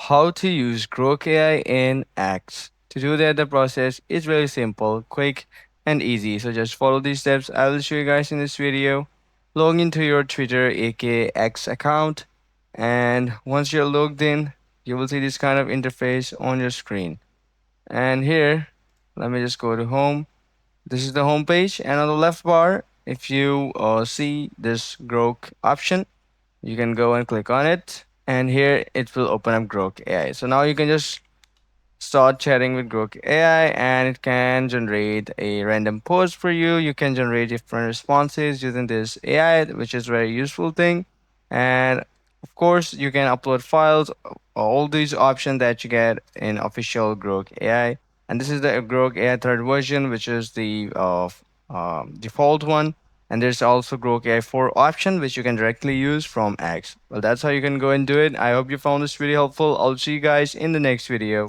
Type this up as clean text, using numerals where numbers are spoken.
how to use Grok AI in X. To do that, the process is really simple, quick, and easy. So just follow these steps I will show you guys in this video. Log into your Twitter aka X account, and once you're logged in, you will see this kind of interface on your screen. And here, let me just go to home. This is the home page, and on the left bar, if you see this Grok option, you can go and click on it, and here it will open up Grok AI. So now you can just start chatting with Grok AI, and it can generate a random post for you. You can generate different responses using this AI, which is very useful thing. And of course, you can upload files, all these options that you get in official Grok AI. And this is the Grok AI third version, which is the default one. And there's also Grok AI 4 option, which you can directly use from X. Well, that's how you can go and do it. I hope you found this video helpful. I'll see you guys in the next video.